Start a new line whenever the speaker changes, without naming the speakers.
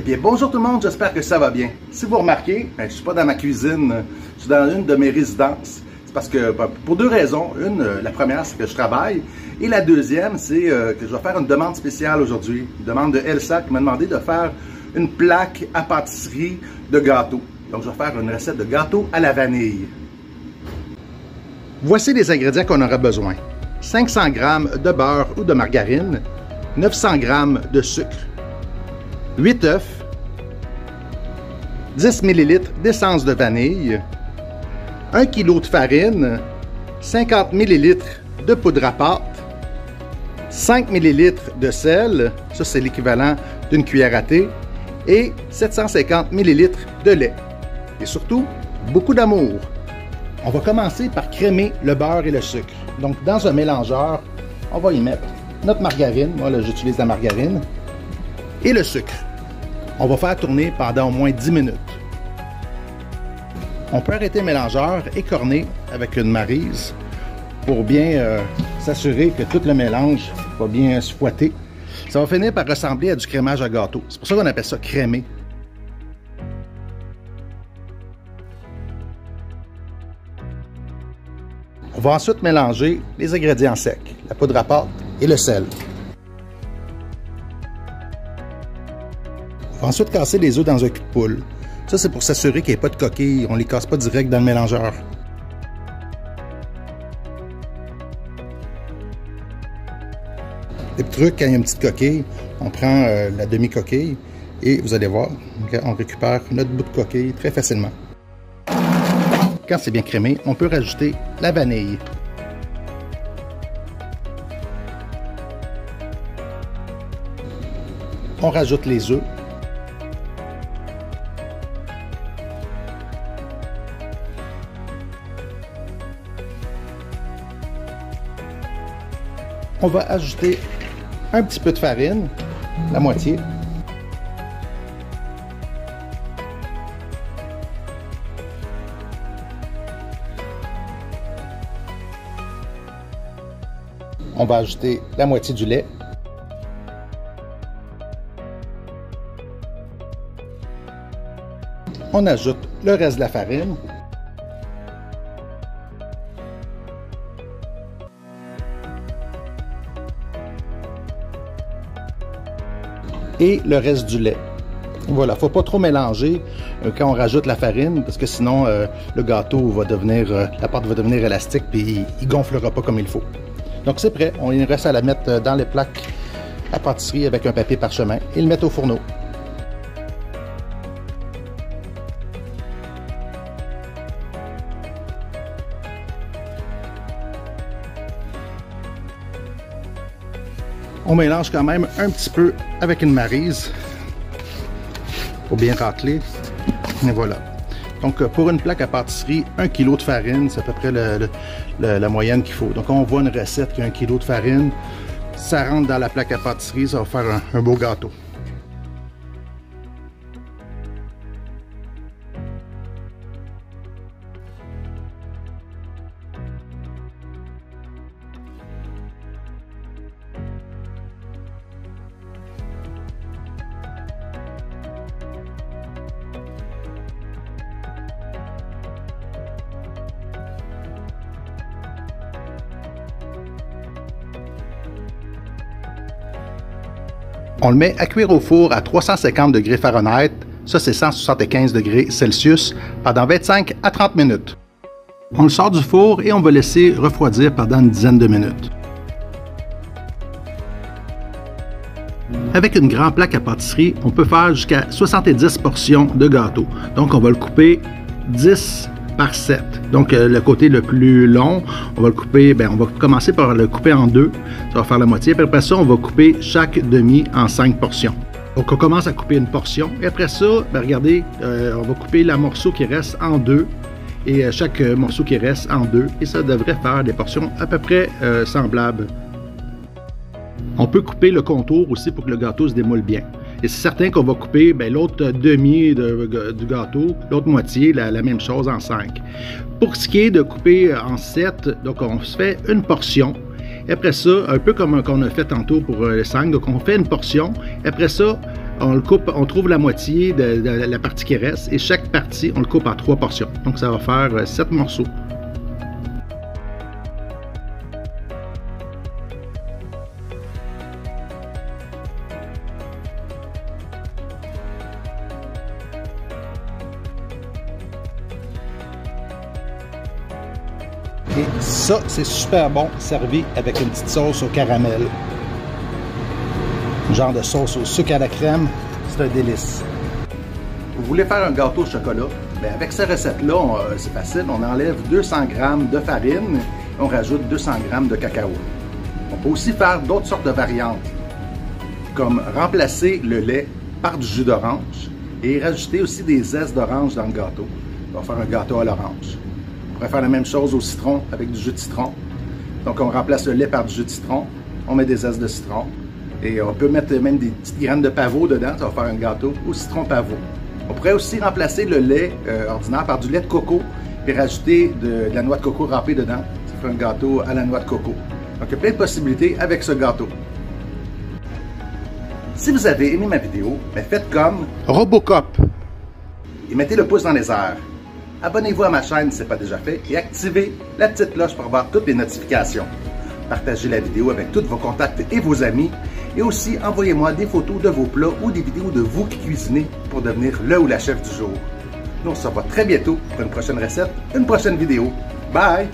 Bien, bonjour tout le monde, j'espère que ça va bien. Si vous remarquez, je ne suis pas dans ma cuisine, je suis dans une de mes résidences. C'est parce que, pour deux raisons. La première, c'est que je travaille. Et la deuxième, c'est que je vais faire une demande spéciale aujourd'hui. Une demande de Elsa qui m'a demandé de faire une plaque à pâtisserie de gâteau. Donc, je vais faire une recette de gâteau à la vanille. Voici les ingrédients qu'on aura besoin. 500 g de beurre ou de margarine, 900 g de sucre, 8 œufs, 10 ml d'essence de vanille, 1 kg de farine, 50 ml de poudre à pâte, 5 ml de sel, ça c'est l'équivalent d'une cuillère à thé, et 750 ml de lait. Et surtout, beaucoup d'amour. On va commencer par crémer le beurre et le sucre. Donc dans un mélangeur, on va y mettre notre margarine, moi là j'utilise la margarine, et le sucre. On va faire tourner pendant au moins 10 minutes. On peut arrêter le mélangeur et corner avec une maryse pour bien s'assurer que tout le mélange va bien se fouetter. Ça va finir par ressembler à du crémage à gâteau. C'est pour ça qu'on appelle ça crémer. On va ensuite mélanger les ingrédients secs, la poudre à pâte et le sel. On va ensuite casser les œufs dans un cul de poule. Ça, c'est pour s'assurer qu'il n'y ait pas de coquilles. On ne les casse pas direct dans le mélangeur. Les petits trucs, quand il y a une petite coquille, on prend la demi-coquille et vous allez voir, on récupère notre bout de coquille très facilement. Quand c'est bien crémé, on peut rajouter la vanille. On rajoute les œufs. On va ajouter un petit peu de farine, la moitié. On va ajouter la moitié du lait. On ajoute le reste de la farine. Et le reste du lait. Voilà, il ne faut pas trop mélanger quand on rajoute la farine parce que sinon le gâteau va devenir, la pâte va devenir élastique et il ne gonflera pas comme il faut. Donc c'est prêt, on reste à la mettre dans les plaques à pâtisserie avec un papier parchemin et le mettre au fourneau. On mélange quand même un petit peu avec une maryse pour bien racler. Et voilà. Donc pour une plaque à pâtisserie, 1 kg de farine, c'est à peu près la moyenne qu'il faut. Donc on voit une recette qui a 1 kg de farine. Ça rentre dans la plaque à pâtisserie, ça va faire un beau gâteau. On le met à cuire au four à 350 degrés Fahrenheit, ça c'est 175 degrés Celsius, pendant 25 à 30 minutes. On le sort du four et on va laisser refroidir pendant une dizaine de minutes. Avec une grande plaque à pâtisserie, on peut faire jusqu'à 70 portions de gâteau. Donc on va le couper 10 par 7. Donc le côté le plus long, on va le couper, on va commencer par le couper en deux, ça va faire la moitié, puis après ça, on va couper chaque demi en 5 portions. Donc on commence à couper une portion, et après ça, regardez, on va couper le morceau qui reste en deux, et chaque morceau qui reste en deux, et ça devrait faire des portions à peu près semblables. On peut couper le contour aussi pour que le gâteau se démoule bien. Et c'est certain qu'on va couper l'autre demi du gâteau, l'autre moitié, la même chose en 5. Pour ce qui est de couper en 7, donc on se fait une portion. Et après ça, un peu comme on a fait tantôt pour les 5, donc on fait une portion. Et après ça, On le coupe, on trouve la moitié de la partie qui reste et chaque partie, on le coupe en 3 portions. Donc, ça va faire 7 morceaux. Et ça, c'est super bon, servi avec une petite sauce au caramel. Un genre de sauce au sucre à la crème, c'est un délice. Vous voulez faire un gâteau au chocolat? Bien, avec cette recette-là, c'est facile. On enlève 200 g de farine et on rajoute 200 g de cacao. On peut aussi faire d'autres sortes de variantes, comme remplacer le lait par du jus d'orange et rajouter aussi des zestes d'orange dans le gâteau. On va faire un gâteau à l'orange. On pourrait faire la même chose au citron avec du jus de citron. Donc, on remplace le lait par du jus de citron. On met des zestes de citron. Et on peut mettre même des petites graines de pavot dedans. Ça va faire un gâteau au citron pavot. On pourrait aussi remplacer le lait ordinaire par du lait de coco et rajouter de la noix de coco râpée dedans. Ça fait un gâteau à la noix de coco. Donc, il y a plein de possibilités avec ce gâteau. Si vous avez aimé ma vidéo, faites comme Robocop et mettez le pouce dans les airs. Abonnez-vous à ma chaîne si ce n'est pas déjà fait et activez la petite cloche pour avoir toutes les notifications. Partagez la vidéo avec tous vos contacts et vos amis et aussi envoyez-moi des photos de vos plats ou des vidéos de vous qui cuisinez pour devenir le ou la chef du jour. Nous on se revoit très bientôt pour une prochaine recette, une prochaine vidéo. Bye!